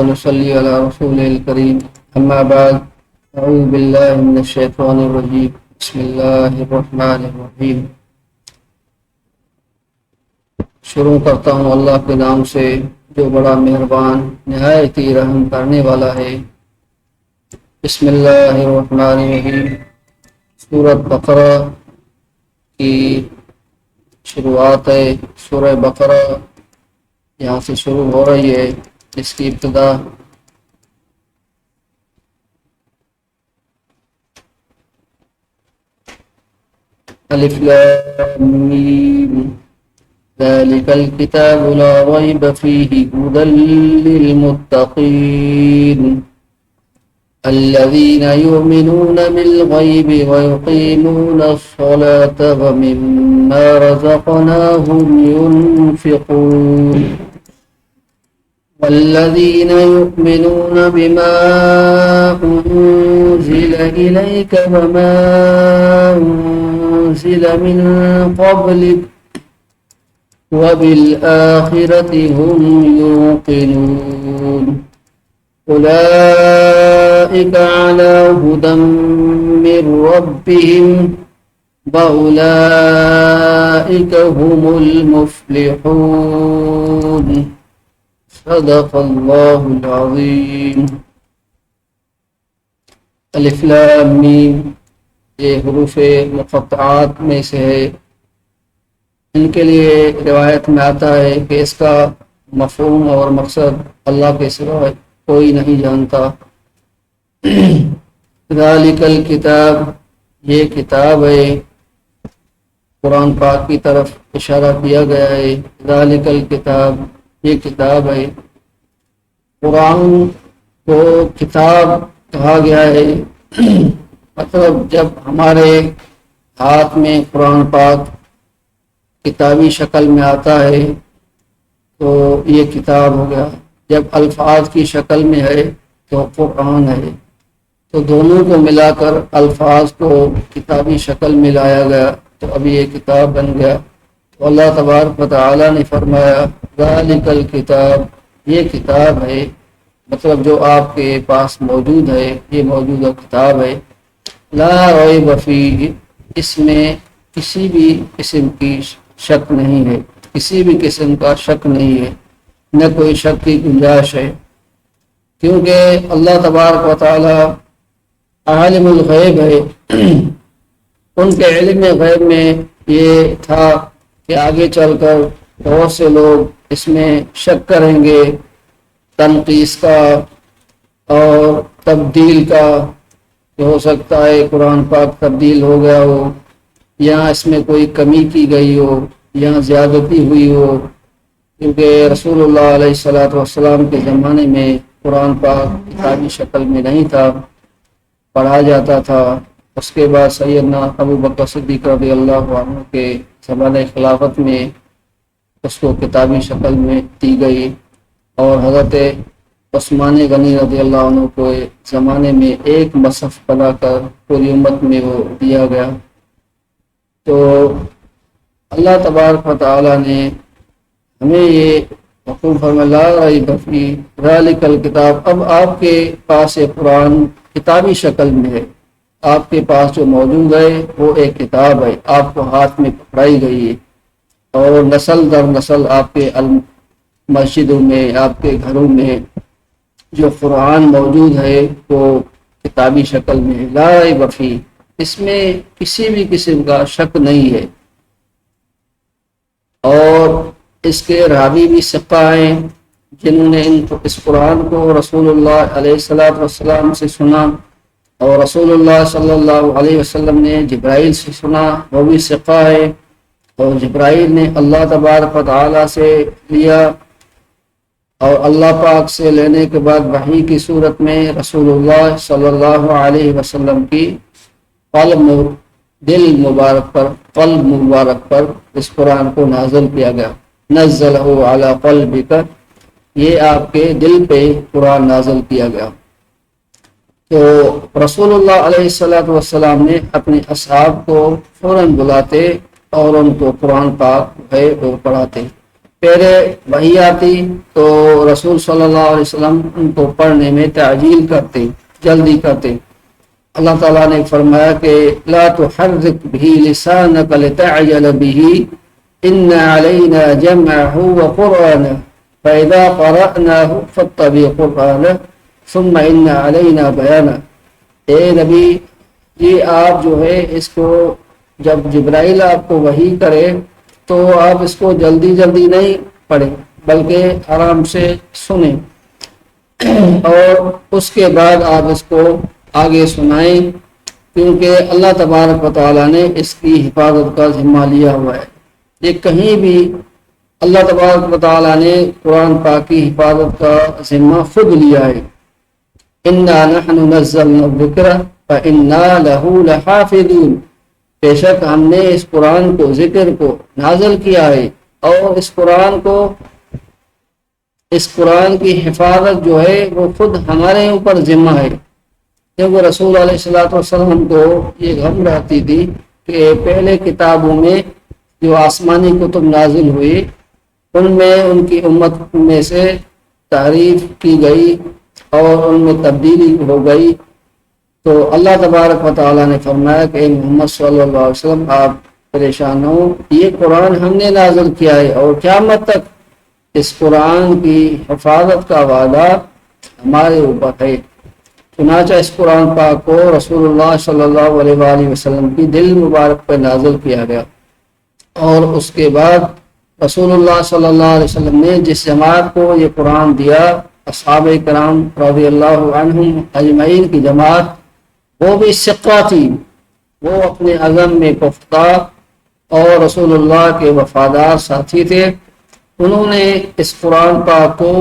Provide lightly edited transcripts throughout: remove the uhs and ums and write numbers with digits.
ونصلي على رسول الكريم أما بعد أعوذ بالله من الشيطان الرجيم بسم الله الرحمن الرحیم. شروع کرتا ہوں اللہ کے نام سے جو بڑا مہربان نہایت ہی رحم کرنے والا ہے. بسم اللہ الرحمن الرحیم. سورۃ بقرہ کی شروعات ہے. سورہ بقرہ یہاں سے شروع ہو رہی ہے. اس کی ابتدا الف لام میم ذلك الكتاب لا ريب فيه هدى للمتقين الذين يؤمنون بالغيب ويقيمون الصلاة ومما رزقناهم ينفقون والذين يؤمنون بما أنزل إليك وما أنزل من قبلك وبالآخرة هم يوقنون أولئك على هدى من ربهم وأولئك هم المفلحون. صدق اللہ العظیم. الف لام میم یہ حروف مقطعات میں سے ہے. ان کے لیے روایت میں آتا ہے کہ اس کا مفہوم اور مقصد اللہ کے سوا کوئی نہیں جانتا. ذالک الکتاب یہ کتاب ہے. قرآن پاک کی طرف اشارہ کیا گیا ہے. ذالک الکتاب یہ کتاب ہے. قرآن کو کتاب کہا گیا ہے مطلب جب ہمارے ہاتھ میں قرآن پاک کتابی شکل میں آتا ہے تو یہ کتاب ہو گیا. جب الفاظ کی شکل میں ہے تو قرآن ہے. تو دونوں کو ملا کر الفاظ کو کتابی شکل میں لایا گیا تو ابھی یہ کتاب بن گیا. تو اللہ تبارک و تعالی نے فرمایا ذالک الکتاب یہ کتاب ہے مطلب جو آپ کے پاس موجود ہے یہ موجودہ کتاب ہے. لا ریب فیہ اس میں کسی بھی قسم کی شک نہیں ہے. کسی بھی قسم کا شک نہیں ہے. نہ کوئی شک کی گنجائش ہے کیونکہ اللہ تبارک و تعالی عالم الغیب ہے. ان کے علم غیب میں یہ تھا کہ آگے چل کر بہت سے لوگ اس میں شک کریں گے. تنقیص کا اور تبدیل کا کہ ہو سکتا ہے قرآن پاک تبدیل ہو گیا ہو یا اس میں کوئی کمی کی گئی ہو یا زیادتی ہوئی ہو. کیونکہ رسول اللہ علیہ السلام کے زمانے میں قرآن پاک کتابی شکل میں نہیں تھا. پڑھا جاتا تھا. اس کے بعد سیدنا ابو بکر صدیق رضی اللہ عنہ کے زمانہ خلافت میں اس کو کتابی شکل میں دی گئی اور حضرت عثمان غنی رضی اللہ عنہ کو زمانے میں ایک مصحف بنا کر پوری امت میں وہ دیا گیا. تو اللہ تبارک و تعالی نے ہمیں یہ حکم فرمایا لا ریب فیہ ذالک الکتاب. اب آپ کے پاس یہ قرآن کتابی شکل میں ہے. آپ کے پاس جو موجود ہے وہ ایک کتاب ہے. آپ کو ہاتھ میں پکڑائی گئی ہے اور نسل در نسل آپ کے مسجدوں میں آپ کے گھروں میں جو قرآن موجود ہے وہ کتابی شکل میں ہے. لا ریب فیہ اس میں کسی بھی قسم کا شک نہیں ہے. اور اس کے راوی بھی ثقہ ہیں جنہوں نے اس قرآن کو رسول اللہ علیہ السلام سے سنا اور رسول اللہ صلی اللہ علیہ وسلم نے جبرائیل سے سنا وہ بھی ثقہ ہے. اور جبرائیل نے اللہ تبارک و تعالی سے لیا اور اللہ پاک سے لینے کے بعد وحی کی صورت میں رسول اللہ صلی اللہ علیہ وسلم کی دل مبارک پر اس قرآن کو نازل کیا گیا. نزلہ علی قلبک یہ آپ کے دل پہ قرآن نازل کیا گیا. تو رسول اللہ علیہ السلام نے اپنے اصحاب کو فوراً بلاتے اور ان کو قرآن پاک ہے وہ پڑھاتے. پہلے وحی آتی تو رسول صلی اللہ علیہ وسلم ان کو پڑھنے میں تعجیل کرتے، جلدی کرتے۔ اللہ تعالیٰ نے فرمایا کہ لا تحرک به لسانک لتعجل به ان علینا جمعہ وقرآنہ فاذا قرأناہ فاتبع قرآنہ ثم ان علینا بیانہ۔ اے نبی یہ آپ جو ہے اس کو جب جبرائیل آپ کو وحی کرے تو آپ اس کو جلدی جلدی نہیں پڑھیں بلکہ آرام سے سنیں اور اس کے بعد آپ اس کو آگے سنائیں، کیونکہ اللہ تبارک و تعالیٰ نے اس کی حفاظت کا ذمہ لیا ہوا ہے۔ یہ کہیں بھی اللہ تبارک و تعالیٰ نے قرآن پاک کی حفاظت کا ذمہ خود لیا ہے۔ انا نحن نزلنا الذکر فانا له لحافظون، بے شک ہم نے اس قرآن کو، ذکر کو نازل کیا ہے اور اس قرآن کی حفاظت جو ہے وہ خود ہمارے اوپر ذمہ ہے، کیونکہ رسول علیہ الصلوۃ والسلام کو یہ غم رہتی تھی کہ پہلے کتابوں میں جو آسمانی کتب نازل ہوئی ان میں ان کی امت میں سے تعریف کی گئی اور ان میں تبدیلی ہو گئی، تو اللہ تبارک و تعالیٰ نے فرمایا کہ محمد صلی اللہ علیہ وسلم آپ پریشان ہو، یہ قرآن ہم نے نازل کیا ہے اور قیامت تک اس قرآن کی حفاظت کا وعدہ ہمارے اوپر ہے۔ چنانچہ اس قرآن پاک کو رسول اللہ صلی اللہ علیہ وآلہ وسلم کی دل مبارک پر نازل کیا گیا، اور اس کے بعد رسول اللہ صلی اللہ علیہ وسلم نے جس جماعت کو یہ قرآن دیا، اصحاب کرام رضی اللہ عنہم اجمعین کی جماعت، وہ بھی ثقہ تھی، وہ اپنے عزم میں پختہ اور رسول اللہ کے وفادار ساتھی تھے۔ انہوں نے اس قرآن پاک کو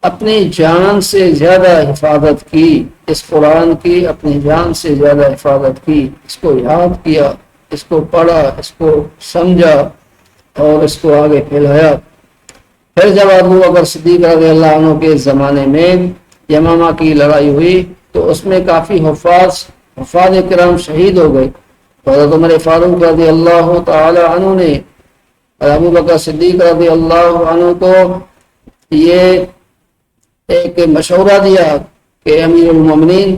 اپنی جان سے زیادہ حفاظت کی، اس قرآن کی اپنی جان سے زیادہ حفاظت کی، اس کو یاد کیا، اس کو پڑھا، اس کو سمجھا اور اس کو آگے پھیلایا۔ پھر جب ابو بکر صدیق رضی اللہ عنہ کے زمانے میں یمامہ کی لڑائی ہوئی تو اس میں کافی حفاظ کرام شہید ہو گئے، تو حضرت عمر فاروق رضی اللہ تعالی عنہ نے ابو بکر صدیق رضی اللہ عنہ کو یہ ایک مشورہ دیا کہ امیر المومنین،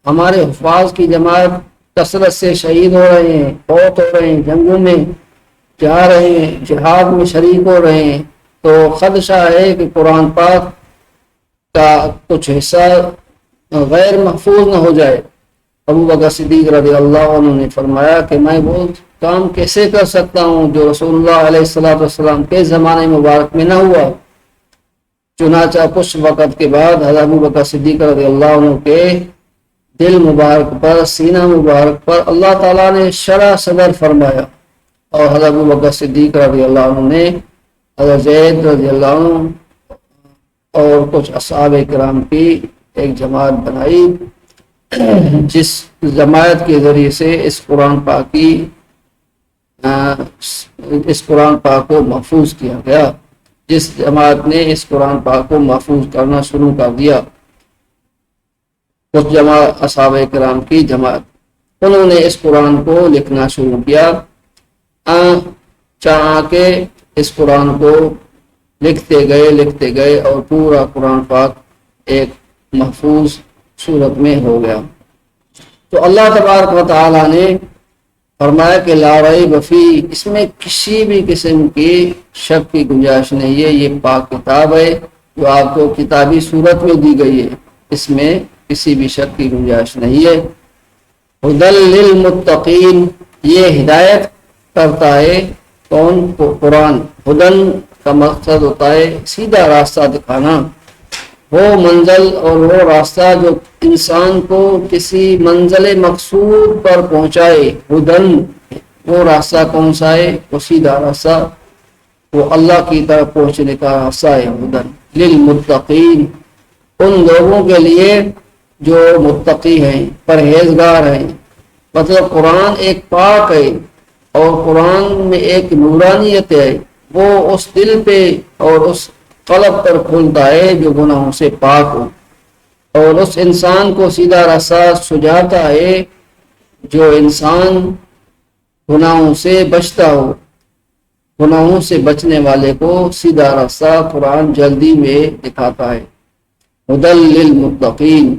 ہمارے حفاظ کی جماعت کثرت سے شہید ہو رہے ہیں، فوت ہو رہے ہیں، جنگوں میں جا رہے ہیں، جہاد میں شریک ہو رہے ہیں، تو خدشہ ہے کہ قرآن پاک کا کچھ حصہ غیر محفوظ نہ ہو جائے۔ ابو بکر صدیق رضی اللہ عنہ نے فرمایا کہ میں وہ کام کیسے کر سکتا ہوں جو رسول اللہ علیہ السلام کے زمانے مبارک میں نہ ہوا۔ چنانچہ کچھ وقت کے بعد حضرت ابو بکر صدیق رضی اللہ عنہ کے دل مبارک پر، سینہ مبارک پر اللہ تعالیٰ نے شرح صدر فرمایا، اور حضرت ابو بکر صدیق رضی اللہ عنہ نے حضرت زید رضی اللہ عنہ اور کچھ اصحاب کرام کی ایک جماعت بنائی، جس جماعت کے ذریعے سے اس قرآن پاک کو محفوظ کیا گیا، جس جماعت نے اس قرآن پاک کو محفوظ کرنا شروع کر دیا۔ کچھ جماعت اصحاب کرام کی جماعت، انہوں نے اس قرآن کو لکھنا شروع کیا، چاہ کے اس قرآن کو لکھتے گئے اور پورا قرآن پاک ایک محفوظ صورت میں ہو گیا۔ تو اللہ تبارک و تعالیٰ نے فرمایا کہ لا ریب فی، اس میں کسی بھی قسم کی شک کی گنجائش نہیں ہے، یہ پاک کتاب ہے جو آپ کو کتابی صورت میں دی گئی ہے، اس میں کسی بھی شک کی گنجائش نہیں ہے۔ ہدی للمتقین، یہ ہدایت کرتا ہے کون؟ قرآن۔ ہدن کا مقصد ہوتا ہے سیدھا راستہ دکھانا، وہ منزل اور وہ راستہ جو انسان کو کسی منزل مقصود پر پہنچائے۔ ہدن، وہ راستہ کون سا ہے؟ وہ سیدھا راستہ، وہ اللہ کی طرف پہنچنے کا راستہ ہے۔ ہدن للمتقین، ان لوگوں کے لیے جو متقی ہیں، پرہیزگار ہیں۔ مطلب قرآن ایک پاک ہے اور قرآن میں ایک نورانیت ہے، وہ اس دل پہ اور اس قلب پر کھلتا ہے جو گناہوں سے پاک ہو، اور اس انسان کو سیدھا راستہ سجاتا ہے جو انسان گناہوں سے بچتا ہو۔ گناہوں سے بچنے والے کو سیدھا راستہ قرآن جلدی میں دکھاتا ہے۔ ہدی للمتقین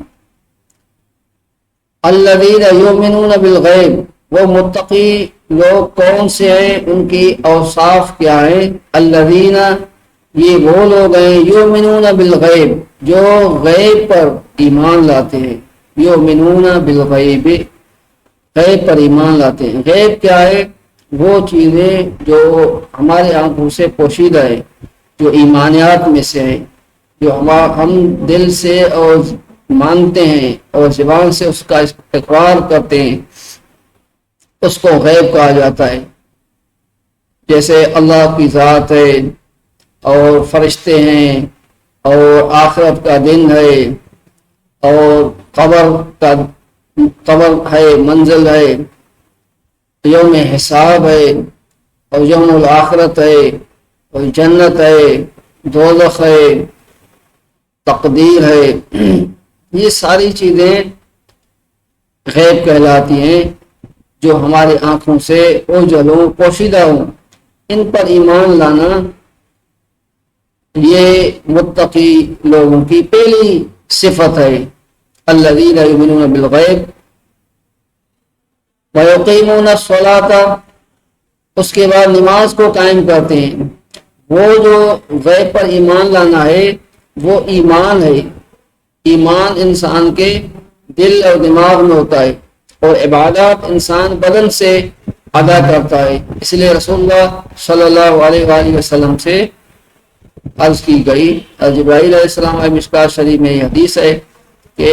الذین یؤمنون بالغیب، وہ متقی لوگ کون سے ہیں، ان کی اوصاف کیا ہیں؟ الذین، یہ وہ لوگ ہیں، یؤمنون بالغیب، جو غیب پر ایمان لاتے ہیں۔ یؤمنون بالغیب، غیب پر ایمان لاتے ہیں۔ غیب کیا ہے؟ وہ چیزیں جو ہمارے آنکھوں سے پوشیدہ ہے، جو ایمانیات میں سے ہے، جو ہم دل سے اور مانتے ہیں اور زبان سے اس کا اقرار کرتے ہیں، اس کو غیب کہا جاتا ہے۔ جیسے اللہ کی ذات ہے، اور فرشتے ہیں، اور آخرت کا دن ہے، اور قبر ہے، منزل ہے، یوم حساب ہے، اور یوم الآخرت ہے، اور جنت ہے، دوزخ ہے، تقدیر ہے۔ یہ ساری چیزیں غیب کہلاتی ہیں، جو ہمارے آنکھوں سے اوجھل ہوں، پوشیدہ ہوں۔ ان پر ایمان لانا یہ متقی لوگوں کی پہلی صفت ہے۔ الذین یؤمنون بالغیب ویقیمون الصلاۃ، اس کے بعد نماز کو قائم کرتے ہیں۔ وہ جو غیب پر ایمان لانا ہے وہ ایمان ہے۔ ایمان انسان کے دل اور دماغ میں ہوتا ہے، اور عبادات انسان بدن سے ادا کرتا ہے۔ اس لیے رسول اللہ صلی اللہ علیہ وآلہ وسلم سے عرض کی گئی، جبرائیل علیہ السلام، مشکوٰۃ شریف میں یہ حدیث ہے کہ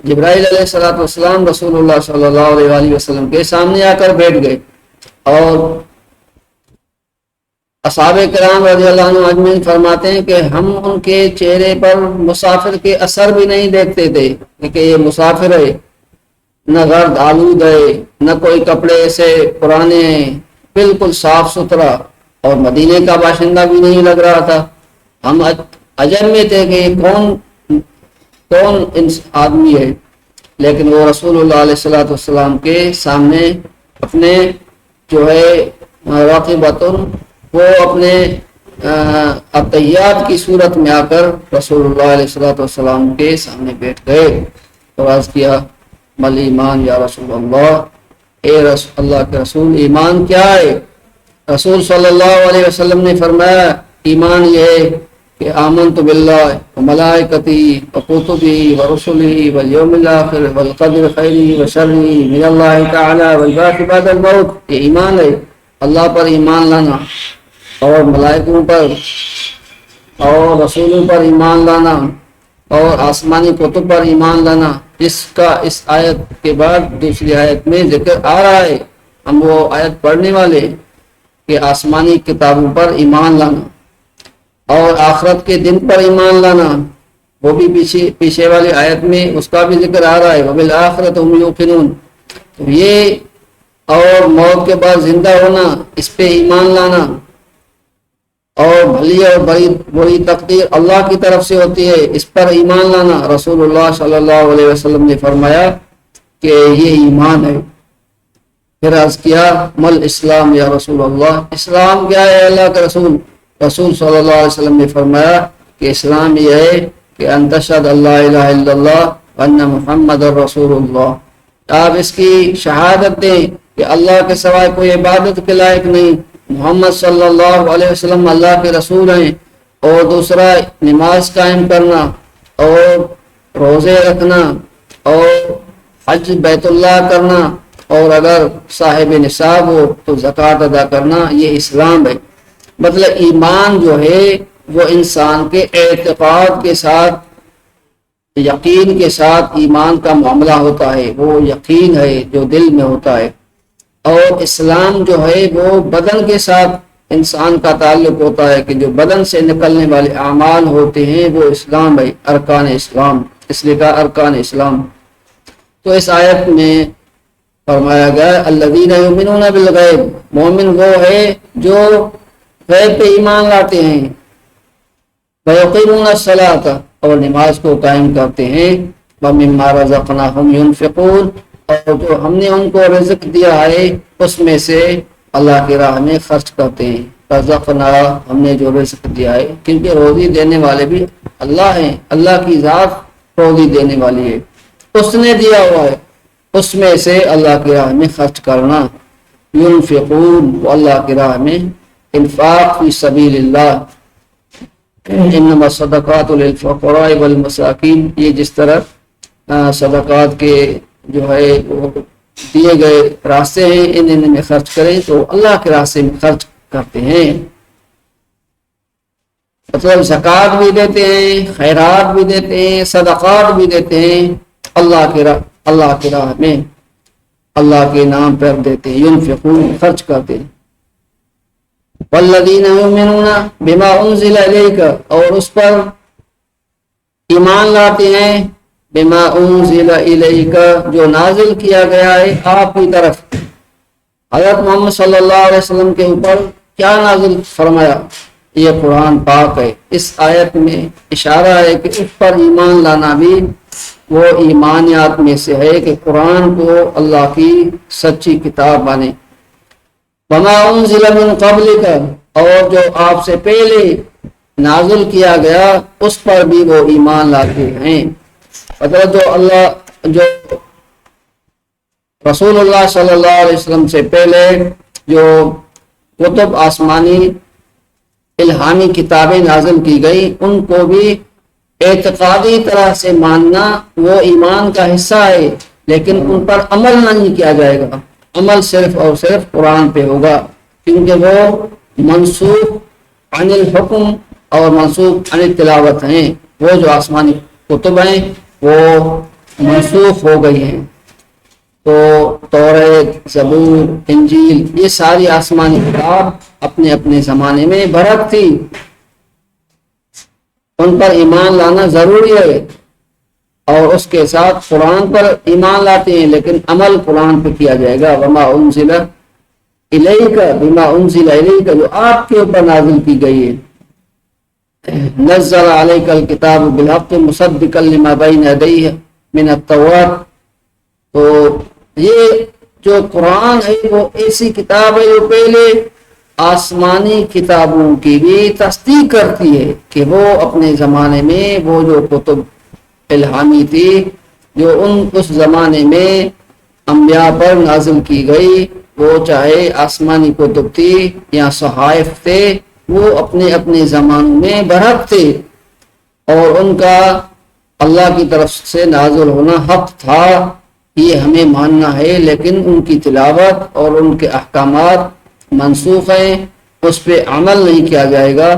جبرائیل علیہ السلام رسول اللہ صلی اللہ علیہ وآلہ وسلم کے سامنے آ کر بیٹھ گئے، اور اصحاب کرام رضی اللہ عنہ اجمعین فرماتے ہیں کہ ہم ان کے چہرے پر مسافر کے اثر بھی نہیں دیکھتے تھے کہ یہ مسافر ہے، نہ گرد آلود ہے، نہ کوئی کپڑے ایسے پرانے ہیں، بالکل صاف ستھرا، اور مدینے کا باشندہ بھی نہیں لگ رہا تھا۔ ہم عجب میں تھے کہ کون آدمی ہے، لیکن وہ رسول اللہ علیہ السلام کے سامنے اپنے جو ہے راقبۃ، وہ اپنے عطیات کی صورت میں آ کر رسول اللہ علیہ السلام کے سامنے بیٹھ گئے اور عرض کیا، مل ایمان یا رسول اللہ، اے اللہ کے رسول، ایمان کیا ہے؟ رسول صلی اللہ علیہ وسلم نے فرمایا، ایمان یہ ہے کہ آمنت باللہ وملائکتہ وکتبہ ورسلہ والیوم الآخر والقدر خیرہ وشرہ من اللہ تعالی والبعث بعد الموت۔ یہ ایمان ہے، اللہ پر ایمان لانا، اور ملائکوں پر اور رسولوں پر ایمان لانا، اور آسمانی کتب پر ایمان لانا، جس کا اس آیت کے بعد دوسری آیت میں ذکر آ رہا ہے۔ ہم وہ آیت پڑھنے والے کہ آسمانی کتابوں پر ایمان لانا اور آخرت کے دن پر ایمان لانا، وہ بھی پیچھے والی آیت میں اس کا بھی ذکر آ رہا ہے، وبالآخرۃ ہم یوقنون۔ تو یہ اور موت کے بعد زندہ ہونا، اس پہ ایمان لانا، اور بھلی اور بری تقدیر اللہ کی طرف سے ہوتی ہے، اس پر ایمان لانا۔ رسول اللہ صلی اللہ علیہ وسلم نے فرمایا کہ یہ ایمان ہے۔ پھر عرض کیا، مل اسلام یا رسول اللہ، اسلام کیا ہے اللہ کے رسول؟ رسول صلی اللہ علیہ وسلم نے فرمایا کہ اسلام یہ ہے کہ ان تشہد اللہ الہ الا اللہ وان محمد رسول اللہ، آپ اس کی شہادت دیں کہ اللہ کے سوائے کوئی عبادت کے لائق نہیں، محمد صلی اللہ علیہ وسلم اللہ کے رسول ہیں۔ اور دوسرا، نماز قائم کرنا، اور روزے رکھنا، اور حج بیت اللہ کرنا، اور اگر صاحب نصاب ہو تو زکوٰۃ ادا کرنا، یہ اسلام ہے۔ مطلب ایمان جو ہے وہ انسان کے اعتقاد کے ساتھ، یقین کے ساتھ ایمان کا معاملہ ہوتا ہے، وہ یقین ہے جو دل میں ہوتا ہے۔ اور اسلام جو ہے وہ بدن کے ساتھ انسان کا تعلق ہوتا ہے، کہ جو بدن سے نکلنے والے اعمال ہوتے ہیں وہ اسلام ہے، ارکان اسلام، اس لیے کہا ارکان اسلام۔ تو اس آیت میں فرمایا گیا، الذین یؤمنون بالغیب، مومن وہ ہے جو غیب پہ ایمان لاتے ہیں، ویقیمون الصلاۃ، اور نماز کو قائم کرتے ہیں، ومما رزقناہم ینفقون، اور جو ہم نے ان کو رزق دیا ہے اس میں سے اللہ کی راہ میں خرچ کرتے ہیں۔ رزقنا ہم نے جو رزق دیا ہے، کیونکہ روزی دینے والے بھی اللہ ہیں، اللہ کی ذات روزی دینے والی ہے، اس نے دیا ہوا ہے، اس میں سے اللہ کی راہ میں خرچ کرنا۔ ينفقون، وہ اللہ کی راہ میں انفاق فی سبیل اللہ، انما الصدقات للفقراء والمساکین، یہ جس طرح صدقات کے جو ہے وہ دیے گئے راستے ہیں، ان میں خرچ کریں تو اللہ کے راستے میں خرچ کرتے ہیں، مطلب زکوٰۃ بھی دیتے ہیں، خیرات بھی دیتے ہیں، صدقات بھی دیتے ہیں، اللہ کی راہ میں اللہ کے نام پر دیتے ہیں، ينفقون، خرچ کرتے ہیں۔ والذین یؤمنون بما انزل الیک، اور اس پر ایمان لاتے ہیں، بما انزل الیک، جو نازل کیا گیا ہے آپ کی طرف۔ حضرت محمد صلی اللہ علیہ وسلم کے اوپر کیا نازل فرمایا؟ یہ قرآن پاک ہے۔ اس آیت میں اشارہ ہے کہ اس پر ایمان لانا بھی وہ ایمانیات میں سے ہے کہ قرآن کو اللہ کی سچی کتاب مانے۔ وما انزل من قبلک، اور جو آپ سے پہلے نازل کیا گیا اس پر بھی وہ ایمان لاتے ہیں، مطلب جو رسول اللہ صلی اللہ علیہ وسلم سے پہلے جو کتب آسمانی الہامی کتابیں نازل کی گئی ان کو بھی اعتقادی طرح سے ماننا وہ ایمان کا حصہ ہے، لیکن ان پر عمل نہیں کیا جائے گا، عمل صرف اور صرف قرآن پہ ہوگا، کیونکہ وہ منسوخ عن الحکم اور منسوخ عن التلاوت ہیں، وہ جو آسمانی کتب ہیں وہ منسوخ ہو گئی ہیں۔ تو توریت، زبور، انجیل، یہ ساری آسمانی کتاب اپنے اپنے زمانے میں برحق تھی، ان پر ایمان لانا ضروری ہے، اور اس کے ساتھ قرآن پر ایمان لاتے ہیں لیکن عمل قرآن پہ کیا جائے گا۔ وما انزل الیک، بما انزل الیک، جو آپ کے اوپر نازل کی گئی ہے، نزل علیک الکتاب بالحق مصدقا لما بین یدیہ من التوراۃ، تو یہ جو قرآن ہے وہ ایسی کتاب ہے جو پہلے آسمانی کتابوں کی بھی تصدیق کرتی ہے کہ وہ اپنے زمانے میں وہ جو کتب الہامی تھی جو اس زمانے میں انبیاء پر نازل کی گئی، وہ چاہے آسمانی کتب تھی یا صحائف تھے، وہ اپنے اپنے زمانوں میں برحق تھے اور ان کا اللہ کی طرف سے نازل ہونا حق تھا، یہ ہمیں ماننا ہے، لیکن ان کی تلاوت اور ان کے احکامات منسوخ ہیں، اس پہ عمل نہیں کیا جائے گا۔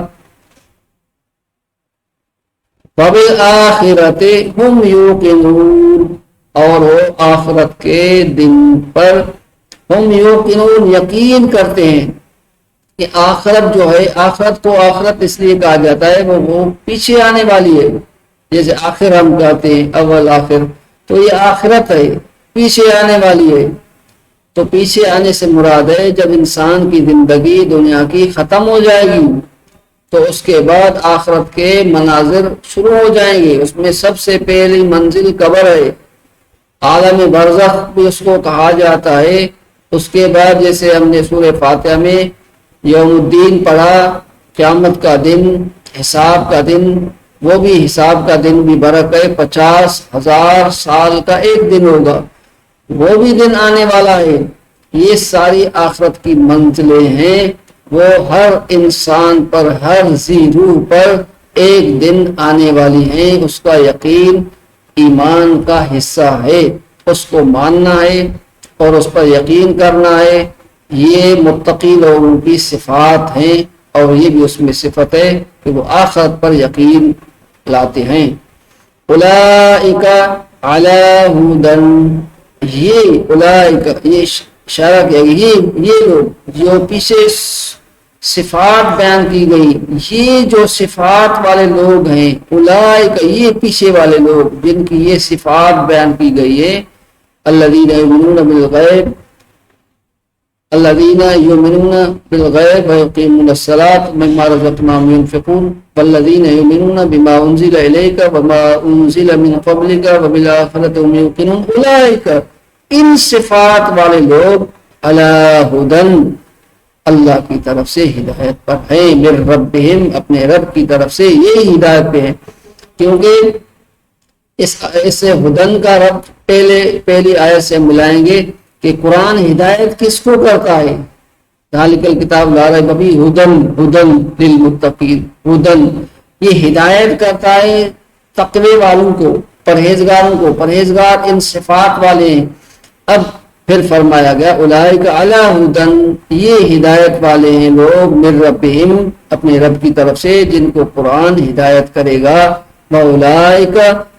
وَبِالْآخِرَةِ هُمْ يُوقِنُونَ، اور وہ آخرت کے دن پر ہم یوقنون، یقین کرتے ہیں کہ آخرت جو ہے، آخرت کو آخرت اس لیے کہا جاتا ہے وہ پیچھے آنے والی ہے، جیسے آخر ہم کہتے ہیں اول آخر، تو یہ آخرت ہے، پیچھے آنے والی ہے۔ تو پیچھے آنے سے مراد ہے جب انسان کی زندگی دنیا کی ختم ہو جائے گی تو اس کے بعد آخرت کے مناظر شروع ہو جائیں گے، اس میں سب سے پہلی منزل قبر ہے، عالم برزخ بھی اس کو کہا جاتا ہے۔ اس کے بعد جیسے ہم نے سورہ فاتحہ میں یوم الدین پڑھا، قیامت کا دن، حساب کا دن، وہ بھی حساب کا دن بھی برق ہے، 50,000 سال کا ایک دن ہوگا، وہ بھی دن آنے والا ہے۔ یہ ساری آخرت کی منزلیں ہیں، وہ ہر انسان پر، ہر ذی روح پر ایک دن آنے والی ہیں، اس کا یقین ایمان کا حصہ ہے، اس کو ماننا ہے اور اس پر یقین کرنا ہے۔ یہ متقی لوگوں کی صفات ہیں اور یہ بھی اس میں صفت ہے کہ وہ آخرت پر یقین لاتے ہیں۔ اولئک علی ھدی، یہ اولئک، یہ اشارہ کیا گیا، یہ لوگ جو پیچھے صفات بیان کی گئی، یہ جو صفات والے لوگ ہیں، اولئک، یہ پیچھے والے لوگ جن کی یہ صفات بیان کی گئی ہے، الذین یؤمنون بالغیب، الذین یؤمنون بالغیب ویقیمون الصلاۃ ومما رزقناہم ینفقون والذین یؤمنون بما انزل الیک وما انزل من قبلک وبالآخرۃ هم یوقنون، اولئک، ان صفات والے لوگ، علی ھدی، اللہ کی طرف سے ہدایت پر ہیں، من ربہم اپنے رب کی طرف سے یہ ہدایت پہ ہیں. کیونکہ اس سے ہدن کا رب پہلی آیت سے ملائیں گے کہ قرآن ہدایت کس کو کرتا ہے. ذالک الکتاب لا ریب فیہ ہدن للمتقین. ہدن یہ ہدایت کرتا ہے تقوی والوں کو، پرہیزگاروں کو. پرہیزگار ان صفات والے ہیں. اب پھر فرمایا گیا اولئک علی ہدن، یہ ہدایت والے ہیں لوگ من ربہم اپنے رب کی طرف سے جن کو قرآن ہدایت کرے گا. واولئک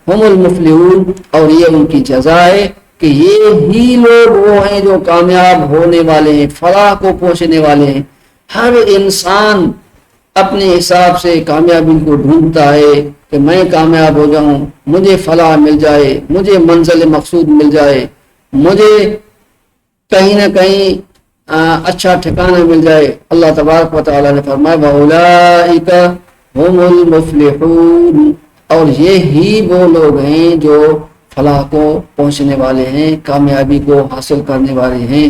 ہم المفلحون، اور یہ ان کی جزا ہے کہ یہ ہی لوگ وہ ہیں جو کامیاب ہونے والے ہیں، فلاح کو پہنچنے والے ہیں. ہر انسان اپنے حساب سے کامیابی کو ڈھونڈتا ہے کہ میں کامیاب ہو جاؤں، مجھے فلاح مل جائے، مجھے منزل مقصود مل جائے، مجھے کہیں نہ کہیں اچھا ٹھکانہ مل جائے. اللہ تبارک و تعالی نے فرمایا وَأُولَئِكَ هُمُ الْمُفْلِحُونَ، اور یہ ہی وہ لوگ ہیں جو فلاح کو پہنچنے والے ہیں، کامیابی کو حاصل کرنے والے ہیں.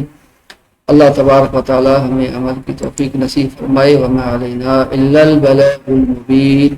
اللہ تبارک و تعالی ہمیں عمل کی توفیق نصیب فرمائے. وما علینا الا البلاغ المبین.